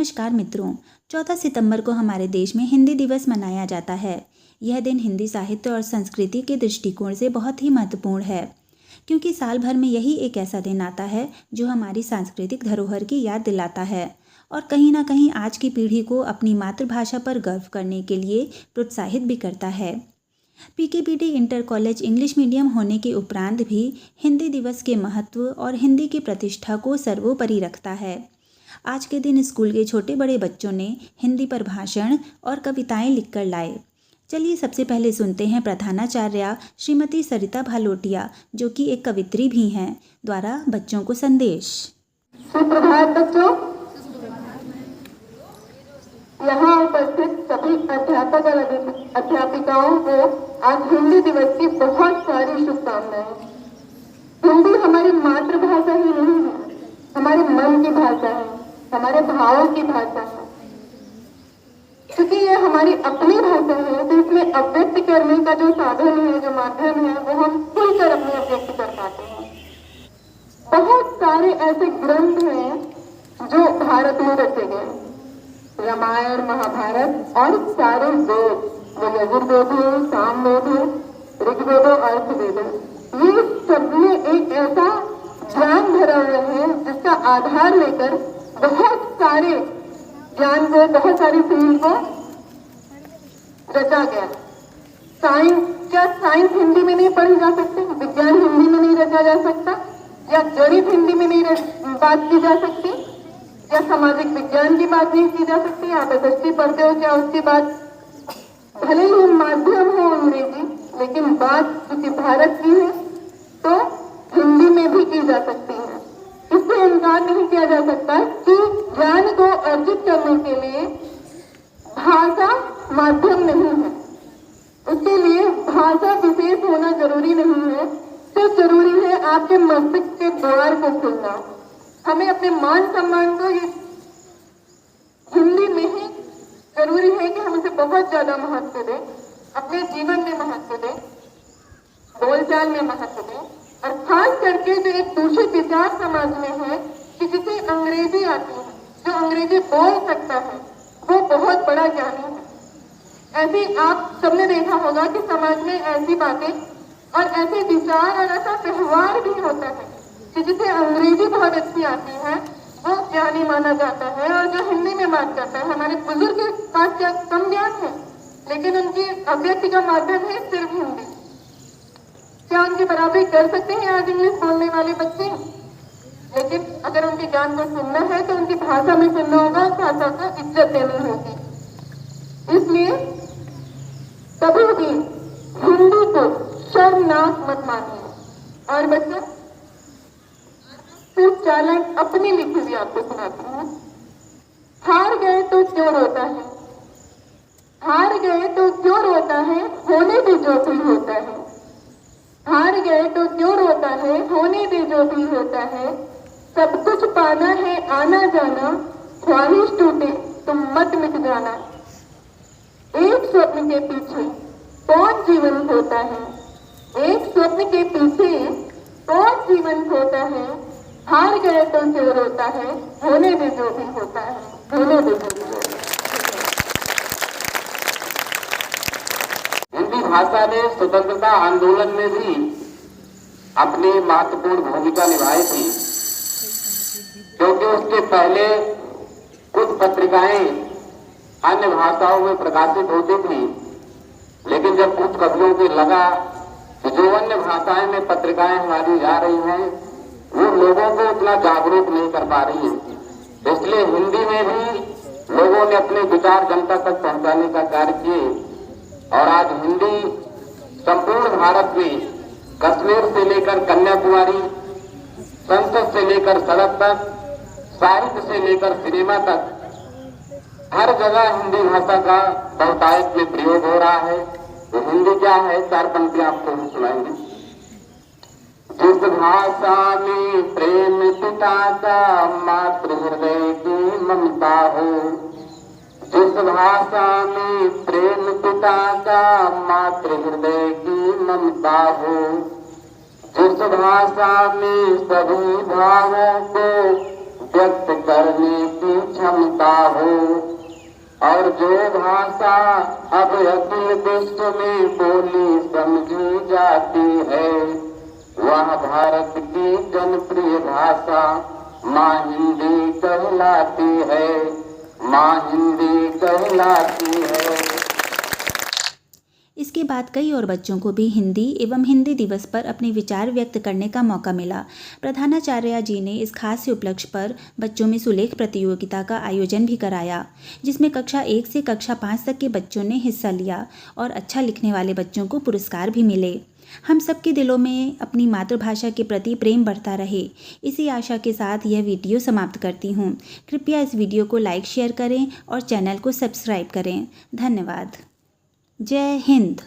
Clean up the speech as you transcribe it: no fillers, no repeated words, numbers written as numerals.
नमस्कार मित्रों, 14 सितंबर को हमारे देश में हिंदी दिवस मनाया जाता है। यह दिन हिंदी साहित्य और संस्कृति के दृष्टिकोण से बहुत ही महत्वपूर्ण है, क्योंकि साल भर में यही एक ऐसा दिन आता है जो हमारी सांस्कृतिक धरोहर की याद दिलाता है और कहीं ना कहीं आज की पीढ़ी को अपनी मातृभाषा पर गर्व करने के लिए प्रोत्साहित भी करता है। पीकेबीडी इंटर कॉलेज इंग्लिश मीडियम होने के उपरांत भी हिंदी दिवस के महत्व और हिंदी की प्रतिष्ठा को सर्वोपरि रखता है। आज के दिन स्कूल के छोटे बड़े बच्चों ने हिंदी पर भाषण और कविताएं लिखकर लाए। चलिए सबसे पहले सुनते हैं प्रधानाचार्या श्रीमती सरिता भालोटिया, जो कि एक कवित्री भी हैं, द्वारा बच्चों को संदेश। सुप्रभात बच्चों, यहाँ उपस्थित सभी अध्यापक और अध्यापिकाओं को आज हिंदी दिवस की बहुत सारी शुभकामनाएं। हिंदी हमारी मातृभाषा ही नहीं है, हमारे मन की भाषा है, हमारे भावों की भाषा है। क्योंकि ये हमारी अपनी भाषा है तो इसमें अभिव्यक्त करने का जो साधन है, जो माध्यम है, वो हम खुलकर अपने अभिव्यक्त कर पाते हैं। बहुत सारे ऐसे ग्रंथ हैं जो भारत में रचे गए, रामायण, महाभारत और सारे वेद, वो यजुर्वेद है, सामवेद है, ऋग्वेद, अर्थवेद, ये सब में एक ऐसा ज्ञान भरा हुआ है जिसका आधार लेकर बहुत सारे ज्ञान को, बहुत सारी फील्ड को रचा गया। क्या साइंस हिंदी में नहीं पढ़ी जा सकती? विज्ञान हिंदी में नहीं रचा जा सकता? या गणित हिंदी में नहीं बात की जा सकती? या सामाजिक विज्ञान की बात नहीं की जा सकती? आप एसएसटी पढ़ते हो, क्या उसकी बात, भले ही माध्यम हो अंग्रेजी, लेकिन बात क्योंकि भारत की है तो हिंदी में भी की जा सकती है। इससे इनकार नहीं किया जा सकता कि ज्ञान को अर्जित करने के लिए भाषा माध्यम नहीं है, उसके लिए भाषा विशेष होना जरूरी नहीं है। सिर्फ जरूरी है आपके मस्तिष्क के द्वार को खुलना। हमें अपने मान सम्मान को हिंदी में ही जरूरी है कि हम इसे बहुत ज्यादा महत्व दें, अपने जीवन में महत्व दें, बोलचाल में महत्व दें, और खास करके जो एक दूषित विचार समाज में है कि जिसे अंग्रेजी आती है, जो अंग्रेजी बोल सकता है वो बहुत बड़ा ज्ञानी है। ऐसे आप सबने देखा होगा कि समाज में ऐसी बातें और ऐसे विचार और ऐसा व्यवहार भी होता है कि जिसे अंग्रेजी बहुत अच्छी आती है वो ज्ञानी माना जाता है, और जो हिंदी में बात करता है, हमारे बुजुर्ग के पास क्या कम ज्ञान है लेकिन उनकी अभिव्यक्ति का माध्यम है सिर्फ हिंदी। क्या उनकी बराबरी कर सकते हैं आज इंग्लिश बोलने वाले बच्चे? लेकिन अगर उनके ज्ञान को सुनना है तो उनकी भाषा में सुनना होगा, भाषा को इज्जत देनी होगी। इसलिए कभी भी हिंदी को शर्मनाक मत मानिए। और बच्चे, सिर्फ चालन अपनी लिखी हुई आपको सुनाती हूँ। हार गए तो क्यों रोता है, हार गए तो क्यों रोता है, होने भी जो भी होता है। हार गए तो क्यों रोता है, होने दे जो भी होता है। सब कुछ पाना है आना जाना, ख्वाहिश टूटे तुम मत मिट जाना। एक स्वप्न के पीछे कौन जीवन खोता है, एक स्वप्न के पीछे कौन जीवन खोता है। हार गए तो क्यों रोता है, होने दे जो भी होता है, होने दे जो भी होता है। हिंदी भाषा ने स्वतंत्रता आंदोलन में भी अपनी महत्वपूर्ण भूमिका निभाई थी, क्योंकि उसके पहले कुछ पत्रिकाएं अन्य भाषाओं में प्रकाशित होती थी, लेकिन जब कुछ कवियों को लगा कि जो अन्य भाषाएं में पत्रिकाएं हमारी जा रही हैं वो लोगों को उतना जागरूक नहीं कर पा रही है, इसलिए हिंदी में भी लोगों ने अपने विचार जनता तक पहुंचाने का कार्य किए। और आज हिंदी संपूर्ण भारत में कश्मीर से लेकर कन्याकुमारी, संसद से लेकर सड़क तक, साहित्य से लेकर सिनेमा तक, हर जगह हिंदी भाषा का बहुतायत में प्रयोग हो रहा है। तो हिंदी क्या है, चार पंक्तियां आपको हम सुनाएंगे। जिस भाषा में प्रेम पिता का मातृ हृदय की ममता हो, जिस भाषा में प्रेम पिता का मातृ हृदय की ममता हो, जिस भाषा में सभी भावों को व्यक्त करने की क्षमता हो। और जो भाषा अब अखिल विश्व में बोली समझी जाती है, वह भारत की जनप्रिय भाषा माँ हिंदी कहलाती है, माँ हिंदी कहलाती है। इसके बाद कई और बच्चों को भी हिंदी एवं हिंदी दिवस पर अपने विचार व्यक्त करने का मौका मिला। प्रधानाचार्य जी ने इस खास उपलक्ष्य पर बच्चों में सुलेख प्रतियोगिता का आयोजन भी कराया, जिसमें कक्षा 1 से कक्षा 5 तक के बच्चों ने हिस्सा लिया और अच्छा लिखने वाले बच्चों को पुरस्कार भी मिले। हम सबके दिलों में अपनी मातृभाषा के प्रति प्रेम बढ़ता रहे, इसी आशा के साथ यह वीडियो समाप्त करती हूँ। कृपया इस वीडियो को लाइक शेयर करें और चैनल को सब्सक्राइब करें। धन्यवाद। जय हिंद।